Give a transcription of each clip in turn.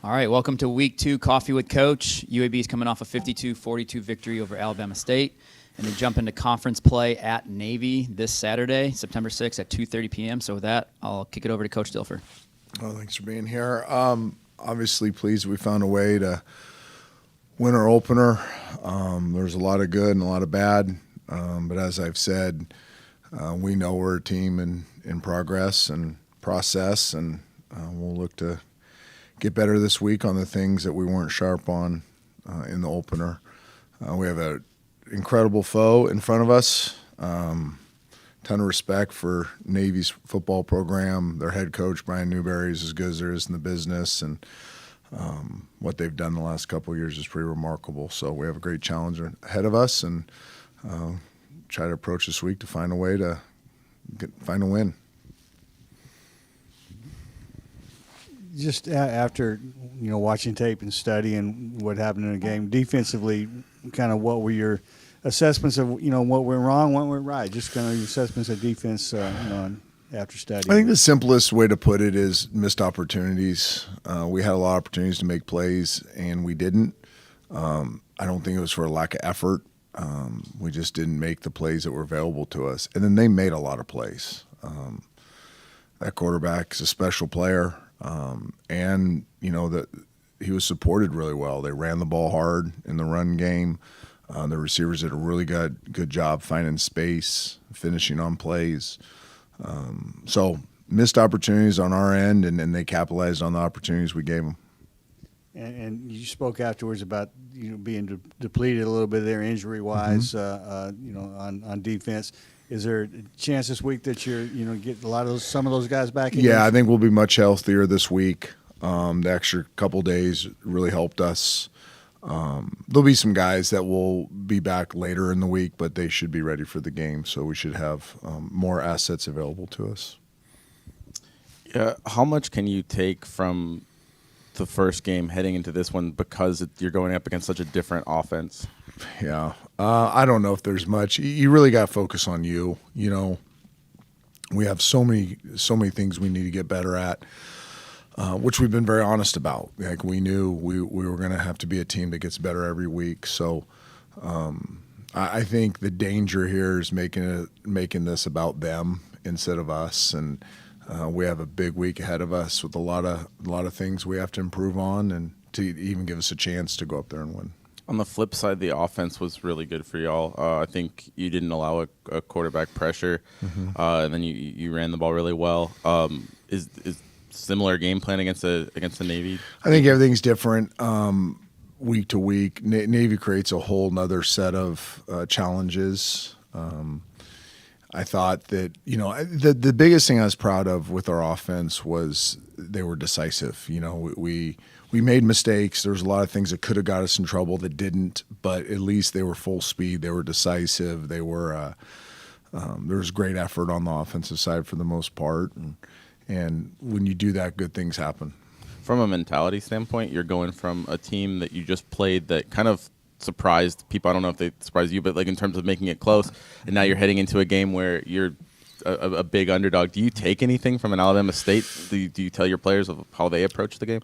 All right, welcome to Week 2 Coffee with Coach. UAB is coming off a 52-42 victory over Alabama State, and they jump into conference play at Navy this Saturday, September 6th at 2:30 p.m. So with that, I'll kick it over to Coach Dilfer. Oh, thanks for being here. Obviously pleased we found a way to win our opener. There's a lot of good and a lot of bad, but as I've said, we know we're a team in progress and process, and we'll look to get better this week on the things that we weren't sharp on in the opener. We have an incredible foe in front of us. Ton of respect for Navy's football program. Their head coach, Brian Newberry, is as good as there is in the business, and what they've done the last couple of years is pretty remarkable. So we have a great challenge ahead of us, and try to approach this week to find a way to find a win. Just after, watching tape and studying what happened in the game, defensively, kind of what were your assessments of, what went wrong, what went right? Just kind of your assessments of defense, after studying. I think the simplest way to put it is missed opportunities. We had a lot of opportunities to make plays, and we didn't. I don't think it was for a lack of effort. We just didn't make the plays that were available to us. And then they made a lot of plays. That quarterback is a special player. And that he was supported really well. They ran the ball hard in the run game. The receivers did a really good job finding space, finishing on plays. So missed opportunities on our end, and they capitalized on the opportunities we gave them. And you spoke afterwards about being depleted a little bit there injury wise, on defense. Is there a chance this week that you're get some of those guys back? Yeah, I think we'll be much healthier this week. The extra couple days really helped us. There'll be some guys that will be back later in the week, but they should be ready for the game. So we should have more assets available to us. Yeah, how much can you take from the first game heading into this one because you're going up against such a different offense? Yeah, I don't know if there's much. You really got to focus on you. We have so many things we need to get better at, which we've been very honest about. Like we knew we were going to have to be a team that gets better every week. So I think the danger here is making this about them instead of us, and we have a big week ahead of us with a lot of things we have to improve on, and to even give us a chance to go up there and win. On the flip side, the offense was really good for y'all. I think you didn't allow a quarterback pressure, and then you ran the ball really well. Is similar game plan against the Navy? I think everything's different week to week. Navy creates a whole nother set of challenges. I thought that the biggest thing I was proud of with our offense was they were decisive. We made mistakes. There was a lot of things that could have got us in trouble that didn't, but at least they were full speed. They were decisive. They were there was great effort on the offensive side for the most part, and when you do that, good things happen. From a mentality standpoint, you're going from a team that you just played that kind of surprised people. I don't know if they surprised you, but like in terms of making it close, and now you're heading into a game where you're a big underdog. Do you take anything from an Alabama State? Do you tell your players of how they approach the game?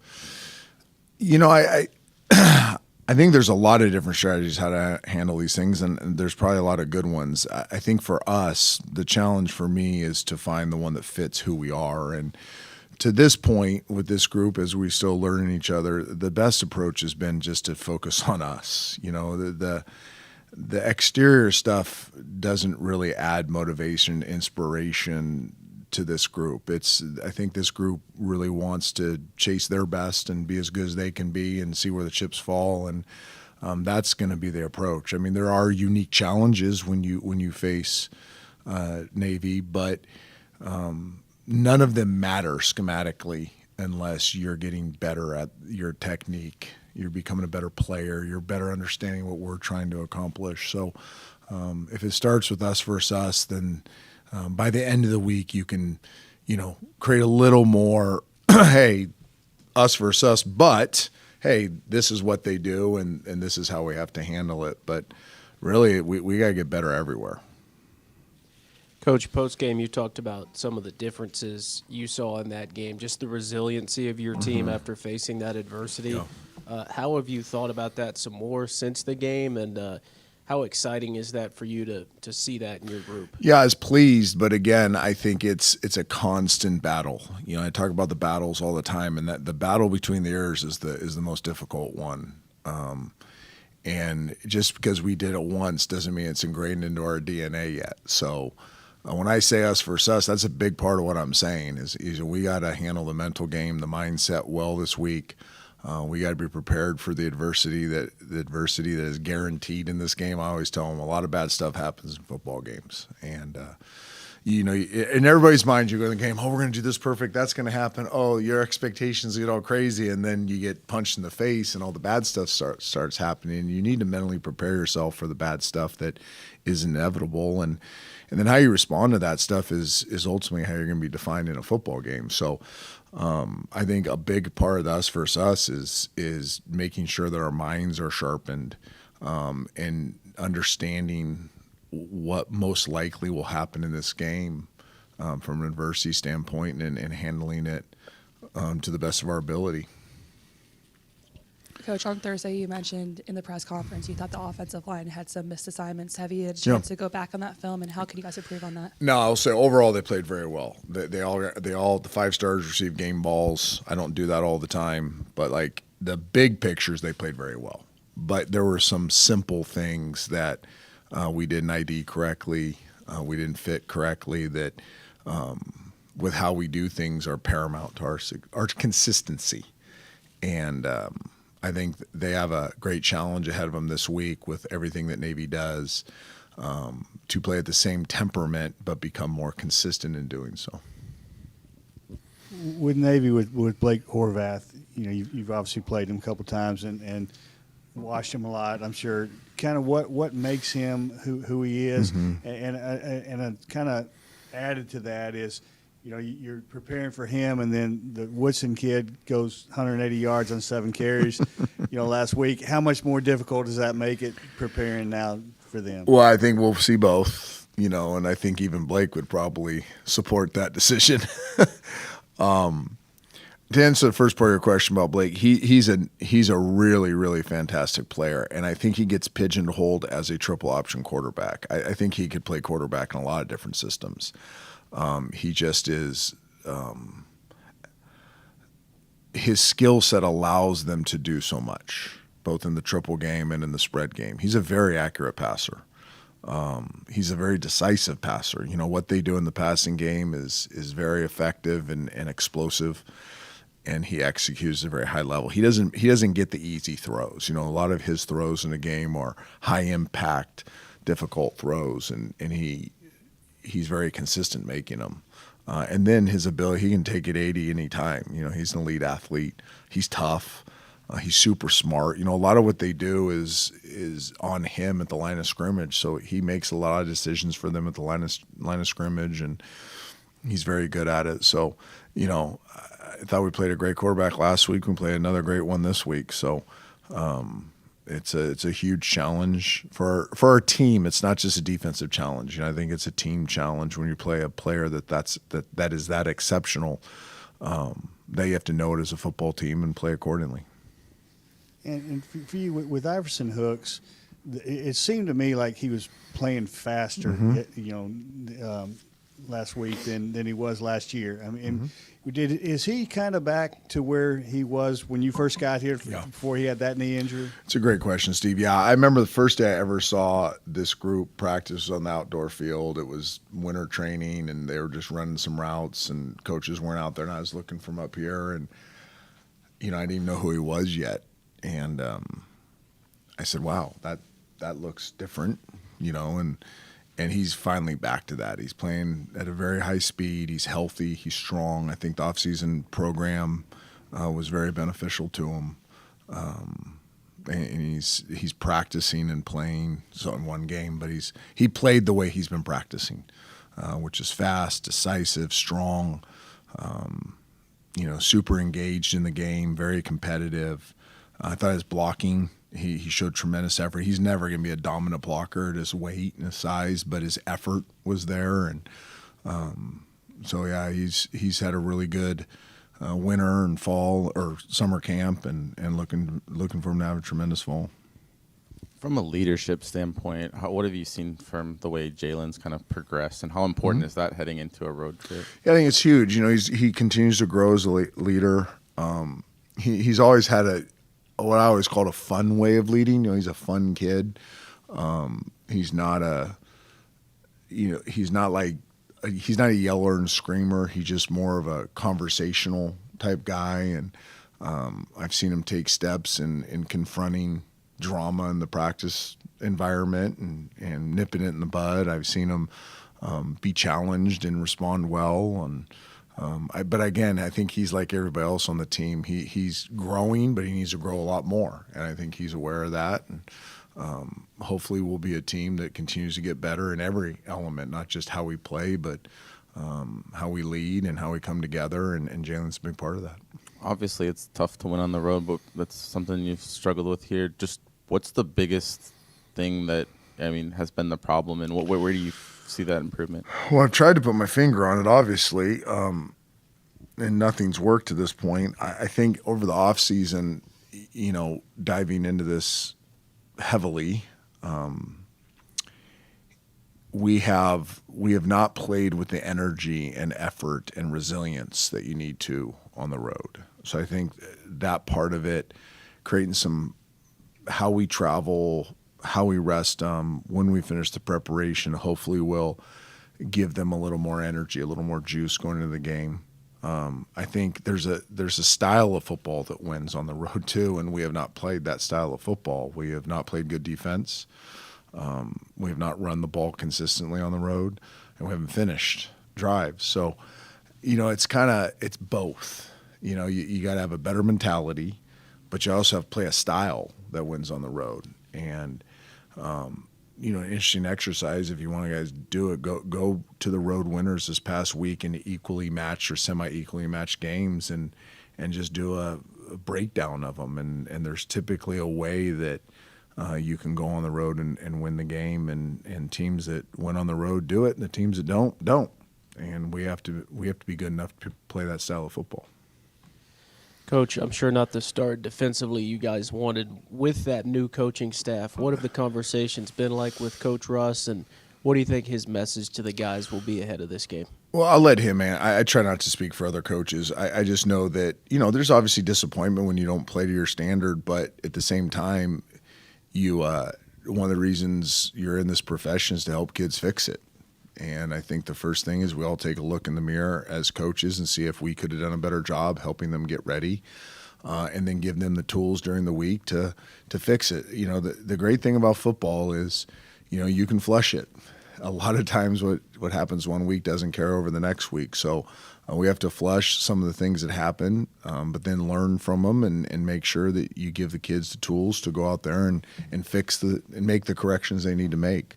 I think there's a lot of different strategies how to handle these things, and there's probably a lot of good ones. I think for us, the challenge for me is to find the one that fits who we are. And to this point with this group, as we still learning each other, the best approach has been just to focus on us. The exterior stuff doesn't really add motivation, inspiration to this group. I think this group really wants to chase their best and be as good as they can be and see where the chips fall, and that's going to be the approach. I mean, there are unique challenges when you face Navy, but none of them matter schematically unless you're getting better at your technique. You're becoming a better player. You're better understanding what we're trying to accomplish. So if it starts with us versus us, then by the end of the week, you can, create a little more, hey, us versus us, but, hey, this is what they do, and this is how we have to handle it. But really, we got to get better everywhere. Coach, post-game, you talked about some of the differences you saw in that game, just the resiliency of your team after facing that adversity. Yeah. How have you thought about that some more since the game, and how exciting is that for you to see that in your group? Yeah, I was pleased, but again, I think it's a constant battle. You know, I talk about the battles all the time, and that the battle between the ears is the most difficult one. And just because we did it once doesn't mean it's ingrained into our DNA yet. So when I say us versus us, that's a big part of what I'm saying is we got to handle the mental game, the mindset well this week. We got to be prepared for the adversity that is guaranteed in this game. I always tell them a lot of bad stuff happens in football games, and in everybody's mind, you go in the game, oh, we're going to do this perfect, that's going to happen. Oh, your expectations get all crazy, and then you get punched in the face, and all the bad stuff starts happening. You need to mentally prepare yourself for the bad stuff that is inevitable, and then how you respond to that stuff is ultimately how you're going to be defined in a football game. So I think a big part of us versus us is making sure that our minds are sharpened and understanding what most likely will happen in this game from an adversity standpoint and handling it to the best of our ability. Coach, on Thursday you mentioned in the press conference you thought the offensive line had some missed assignments. Have you had a chance to go back on that film, and how can you guys improve on that? No, I'll say overall they played very well. They all the 5 stars received game balls. I don't do that all the time, but like the big pictures they played very well. But there were some simple things that we didn't ID correctly, we didn't fit correctly that with how we do things are paramount to our consistency. And I think they have a great challenge ahead of them this week with everything that Navy does to play at the same temperament but become more consistent in doing so. With Navy, with Blake Horvath, you know, you've obviously played him a couple times and watched him a lot, I'm sure. Kind of what makes him who he is, and kind of added to that is, you know, you're preparing for him, and then the Woodson kid goes 180 yards on 7 carries, you know, last week. How much more difficult does that make it preparing now for them? Well, I think we'll see both, you know, and I think even Blake would probably support that decision. To answer the first part of your question about Blake, he's a really, really fantastic player, and I think he gets pigeonholed as a triple option quarterback. I think he could play quarterback in a lot of different systems. He just is his skill set allows them to do so much, both in the triple game and in the spread game. He's a very accurate passer. He's a very decisive passer. You know, what they do in the passing game is very effective and explosive, and he executes at a very high level. He doesn't get the easy throws. You know, a lot of his throws in the game are high impact, difficult throws, and he's very consistent making them. And then his ability, he can take it 80 anytime. You know, he's an elite athlete. He's tough. He's super smart. You know, a lot of what they do is on him at the line of scrimmage. So he makes a lot of decisions for them at the line of scrimmage, and he's very good at it. So, you know, I thought we played a great quarterback last week. We played another great one this week. So it's a huge challenge for our team. It's not just a defensive challenge. You know, I think it's a team challenge when you play a player that is that exceptional. That you have to know it as a football team and play accordingly. And for you, with Iverson Hooks, it seemed to me like he was playing faster, you know, last week than he was last year. I mean, is he kind of back to where he was when you first got here before he had that knee injury? It's a great question, Steve. Yeah, I remember the first day I ever saw this group practice on the outdoor field. It was winter training, and they were just running some routes, and coaches weren't out there, and I was looking from up here, and, you know, I didn't even know who he was yet. And I said, wow, that looks different, you know, and he's finally back to that. He's playing at a very high speed. He's healthy. He's strong. I think the offseason program was very beneficial to him. And he's practicing and playing, so in one game, but he played the way he's been practicing, which is fast, decisive, strong, you know, super engaged in the game, very competitive. I thought his blocking He showed tremendous effort. He's never going to be a dominant blocker at his weight and his size, but his effort was there. And so yeah, he's had a really good winter and fall or summer camp, and looking for him to have a tremendous fall. From a leadership standpoint, what have you seen from the way Jalen's kind of progressed, and how important is that heading into a road trip? Yeah, I think it's huge. He continues to grow as a leader. He's always had what I always called a fun way of leading. He's a fun kid. He's not he's not a yeller and screamer. He's just more of a conversational type guy. And I've seen him take steps in confronting drama in the practice environment and nipping it in the bud. I've seen him be challenged and respond well. And but again, I think he's like everybody else on the team. He's growing, but he needs to grow a lot more. And I think he's aware of that. And hopefully we'll be a team that continues to get better in every element, not just how we play, but how we lead and how we come together. And Jalen's a big part of that. Obviously, it's tough to win on the road, but that's something you've struggled with here. Just what's the biggest thing that, has been the problem, and where do you see that improvement? Well, I've tried to put my finger on it, obviously, and nothing's worked to this point. I think over the off season, diving into this heavily, we have not played with the energy and effort and resilience that you need to on the road. So I think that part of it, creating how we travel, how we rest, when we finish the preparation, hopefully will give them a little more energy, a little more juice going into the game. I think there's a style of football that wins on the road too, and we have not played that style of football. We have not played good defense. We have not run the ball consistently on the road, and we haven't finished drives. So, it's both. You got to have a better mentality, but you also have to play a style that wins on the road. And an interesting exercise, if you want to guys do it, go to the road winners this past week in equally matched or semi-equally matched games and just do a breakdown of them. And there's typically a way that you can go on the road and win the game, and teams that win on the road do it, and the teams that don't. And we have to be good enough to play that style of football. Coach, I'm sure not the start defensively you guys wanted with that new coaching staff. What have the conversations been like with Coach Russ, and what do you think his message to the guys will be ahead of this game? Well, I'll let him, man. I try not to speak for other coaches. I just know that, there's obviously disappointment when you don't play to your standard, but at the same time, one of the reasons you're in this profession is to help kids fix it. And I think the first thing is we all take a look in the mirror as coaches and see if we could have done a better job helping them get ready, and then give them the tools during the week to fix it. The great thing about football is, you can flush it. A lot of times what happens one week doesn't carry over the next week. So we have to flush some of the things that happen, but then learn from them and make sure that you give the kids the tools to go out there and fix and make the corrections they need to make.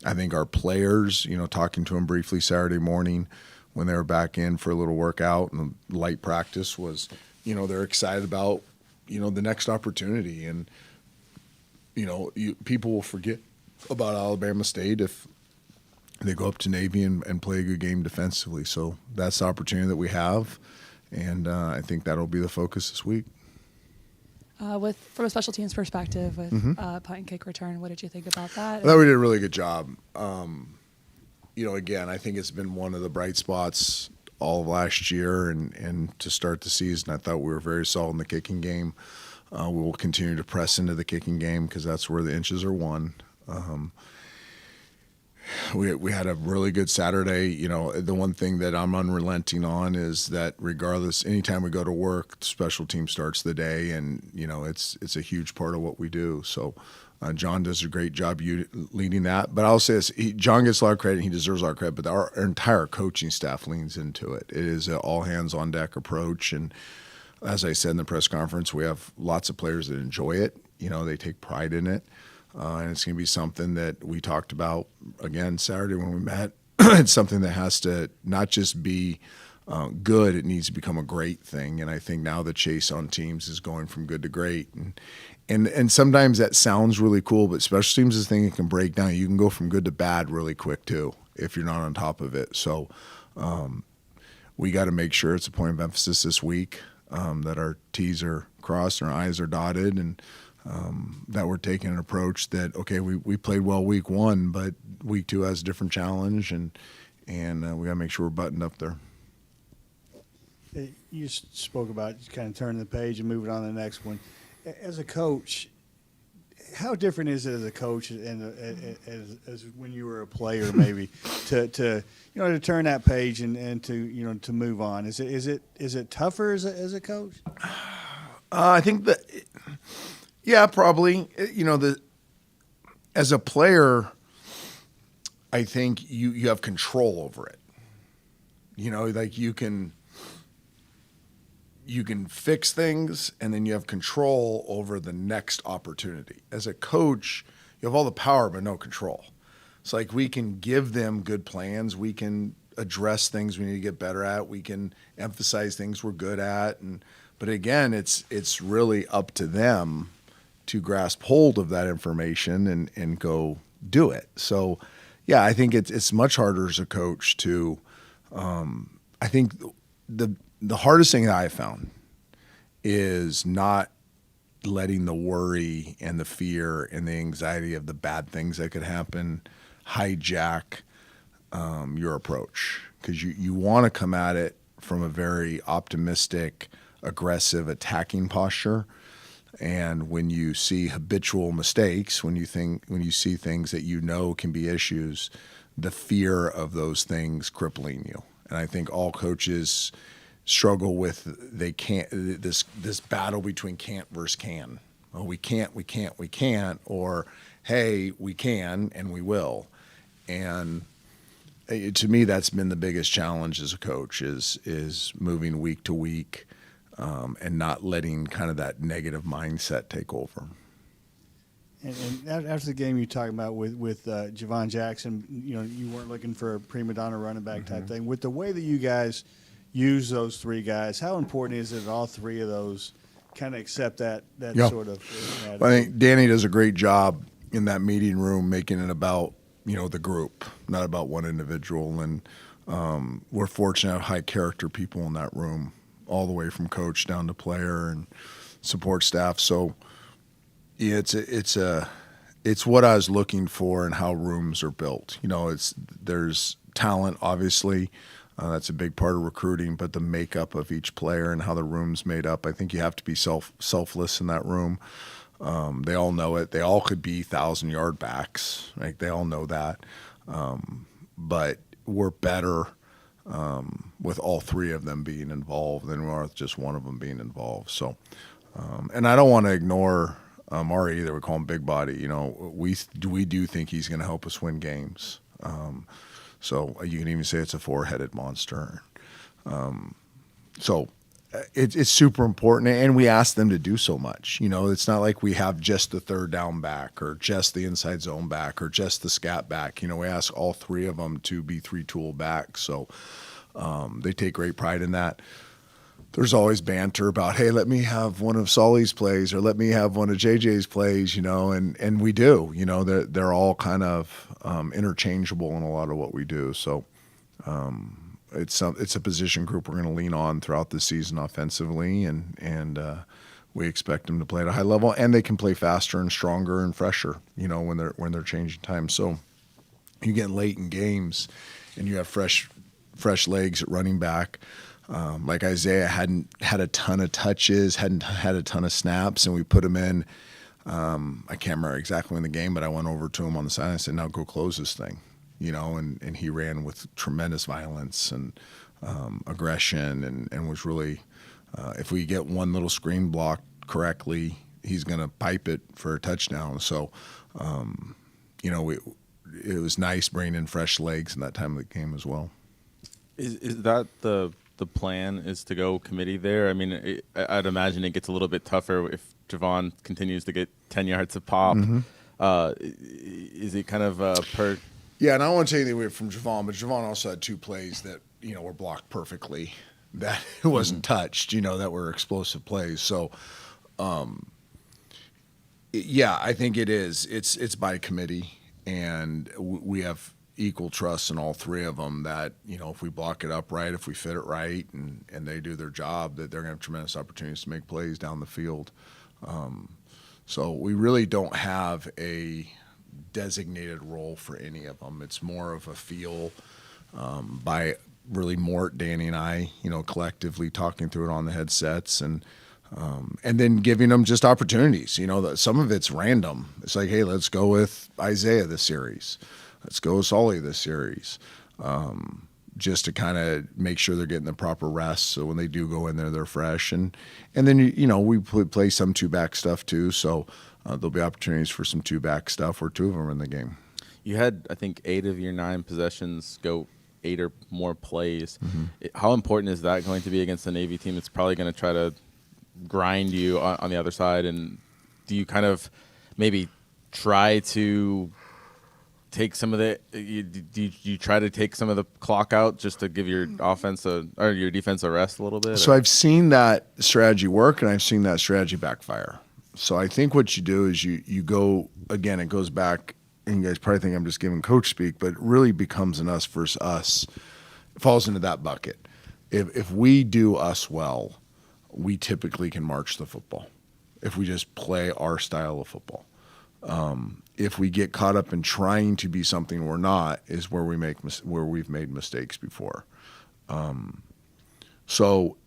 I think our players, talking to them briefly Saturday morning when they were back in for a little workout and light practice was, they're excited about, the next opportunity. And, people will forget about Alabama State if they go up to Navy and play a good game defensively. So that's the opportunity that we have, and I think that'll be the focus this week. From a special teams perspective, with punt and kick return, what did you think about that? I thought we did a really good job. Again, I think it's been one of the bright spots all of last year and to start the season. I thought we were very solid in the kicking game. We will continue to press into the kicking game because that's where the inches are won. We had a really good Saturday. The one thing that I'm unrelenting on is that regardless, anytime we go to work, the special team starts the day, and it's a huge part of what we do. So John does a great job leading that. But I'll say this: John gets a lot of credit, and he deserves a lot of credit. But our entire coaching staff leans into it. It is an all hands on deck approach, and as I said in the press conference, we have lots of players that enjoy it. They take pride in it. And it's going to be something that we talked about, again, Saturday when we met. It's something that has to not just be good, it needs to become a great thing. And I think now the chase on teams is going from good to great. And sometimes that sounds really cool, but special teams is a thing that can break down. You can go from good to bad really quick too if you're not on top of it. So we got to make sure it's a point of emphasis this week, that our T's are crossed and our I's are dotted, and that we're taking an approach that, okay, we played well week 1, but week 2 has a different challenge, and we got to make sure we're buttoned up there. You spoke about kind of turning the page and moving on to the next one. As a coach, how different is it as a coach and as when you were a player, maybe to turn that page and to move on? Is it tougher as a coach? I think that, yeah, probably. As a player, I think you have control over it. Like you can fix things, and then you have control over the next opportunity. As a coach, you have all the power but no control. It's like we can give them good plans. We can address things we need to get better at. We can emphasize things we're good at. But again, it's really up to them to grasp hold of that information and go do it. So, yeah, I think it's much harder as a coach to I think the hardest thing that I found is not letting the worry and the fear and the anxiety of the bad things that could happen hijack your approach, because you want to come at it from a very optimistic, aggressive, attacking posture. And when you see habitual mistakes, when you see things that can be issues, the fear of those things crippling you. And I think all coaches struggle with this battle between can't versus can. Oh, we can't, or hey, we can and we will. And to me, that's been the biggest challenge as a coach is moving week to week, and not letting kind of that negative mindset take over. And after the game, you talked about with Javon Jackson, you weren't looking for a prima donna running back type thing. With the way that you guys use those 3 guys, how important is it that all 3 of those kind of accept that sort of attitude? I think Danny does a great job in that meeting room, making it about the group, not about one individual. And we're fortunate to have high character people in that room, all the way from coach down to player and support staff. So yeah, it's what I was looking for and how rooms are built. There's talent, obviously. That's a big part of recruiting, but the makeup of each player and how the room's made up, I think you have to be selfless in that room. They all know it. They all could be 1,000-yard backs. Right? They all know that. But we're better with all 3 of them being involved than we are with just one of them being involved. So, and I don't want to ignore Mari either. We call him Big Body. We do think he's going to help us win games. So you can even say it's a 4-headed monster. So it's super important, and we ask them to do so much. It's not like we have just the 3rd down back or just the inside zone back or just the scat back. We ask all 3 of them to be 3-tool backs. So they take great pride in that. There's always banter about, hey, let me have one of Solly's plays or let me have one of JJ's plays, and we do. They're all kind of interchangeable in a lot of what we do. So it's a position group we're going to lean on throughout the season offensively, and we expect them to play at a high level, and they can play faster and stronger and fresher, when they're changing time. So you get late in games and you have fresh legs at running back. Like Isaiah hadn't had a ton of touches, hadn't had a ton of snaps, and we put him in. I can't remember exactly in the game, but I went over to him on the side and said, now go close this thing, and he ran with tremendous violence and aggression and was really, if we get one little screen block correctly, he's going to pipe it for a touchdown. So, it was nice bringing in fresh legs in that time of the game as well. Is that the plan, is to go committee there? I mean, I'd imagine it gets a little bit tougher if Javon continues to get 10 yards of pop. Mm-hmm. Is it kind of per? Yeah, and I don't want to take anything away from Javon, but Javon also had 2 plays that were blocked perfectly, that it wasn't touched, that were explosive plays. So, yeah, I think it is. It's by committee, and we have equal trust in all three of them that, if we block it up right, if we fit it right, and they do their job, that they're going to have tremendous opportunities to make plays down the field. So we really don't have a designated role for any of them. It's more of a feel by really Mort, Danny, and I, collectively talking through it on the headsets, and then giving them just opportunities. Some of it's random. It's like, hey, let's go with Isaiah this series. Let's go with Sully this series. Just to kind of make sure they're getting the proper rest, so when they do go in there, they're fresh. And then we play some two-back stuff too, so there'll be opportunities for some two-back stuff where two of them are in the game. You had, I think, 8 of your 9 possessions go 8 or more plays. How important is that going to be against the Navy team that's probably going to try to grind you on the other side? And do you kind of maybe try to take some of you try to take some of the clock out just to give your offense or your defense a rest a little bit? So I've seen that strategy work, and I've seen that strategy backfire. So I think what you do is you go, again, it goes back, and you guys probably think I'm just giving coach speak, but it really becomes an us versus us. It falls into that bucket. If we do us well, we typically can march the football if we just play our style of football. If we get caught up in trying to be something we're not, is where we've made mistakes before. So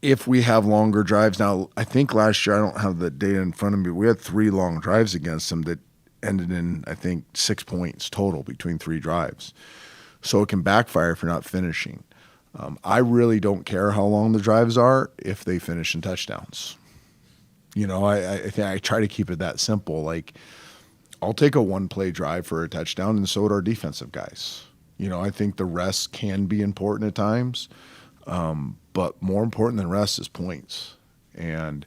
if we have longer drives, now I think last year, I don't have the data in front of me, we had 3 long drives against them that ended in, I think, 6 points total between 3 drives. So it can backfire if you're not finishing. I really don't care how long the drives are if they finish in touchdowns. I try to keep it that simple. Like, I'll take a 1-play drive for a touchdown, and so would our defensive guys. I think the rest can be important at times, but more important than rest is points. And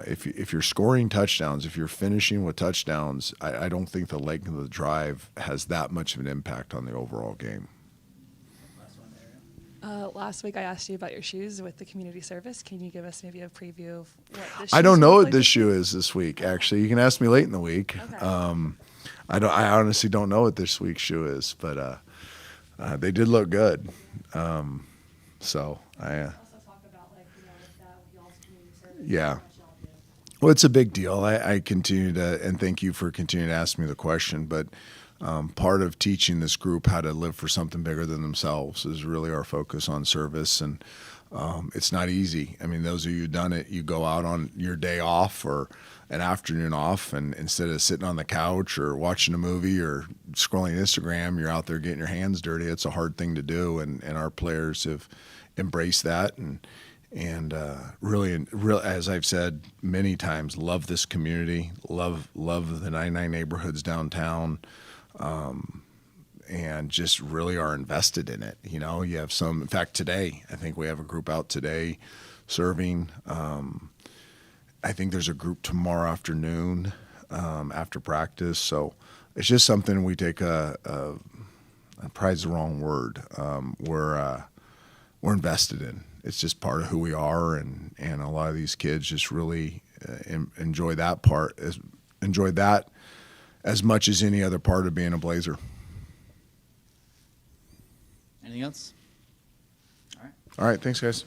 if you're scoring touchdowns, if you're finishing with touchdowns, I don't think the length of the drive has that much of an impact on the overall game. Last week I asked you about your shoes with the community service. Can you give us maybe a preview of what this I don't know what like this shoe is this week, actually. You can ask me late in the week. Okay. I honestly don't know what this week's shoe is, but they did look good. So I Also talk about with that with y'all's community service. Yeah. How much y'all do. Well, it's a big deal. I continue to, and thank you for continuing to ask me the question, but part of teaching this group how to live for something bigger than themselves is really our focus on service. And it's not easy. I mean, those of you who've done it, you go out on your day off or an afternoon off, and instead of sitting on the couch or watching a movie or scrolling Instagram, you're out there getting your hands dirty. It's a hard thing to do, and our players have embraced that and really, as I've said many times, love this community, love the 99 neighborhoods downtown, and just really are invested in it. You have some, in fact, today, I think we have a group out today serving. I think there's a group tomorrow afternoon after practice. So it's just something we take pride's the wrong word. We're invested in. It's just part of who we are, and a lot of these kids just really enjoy that as much as any other part of being a Blazer. Anything else? All right. All right, thanks, guys.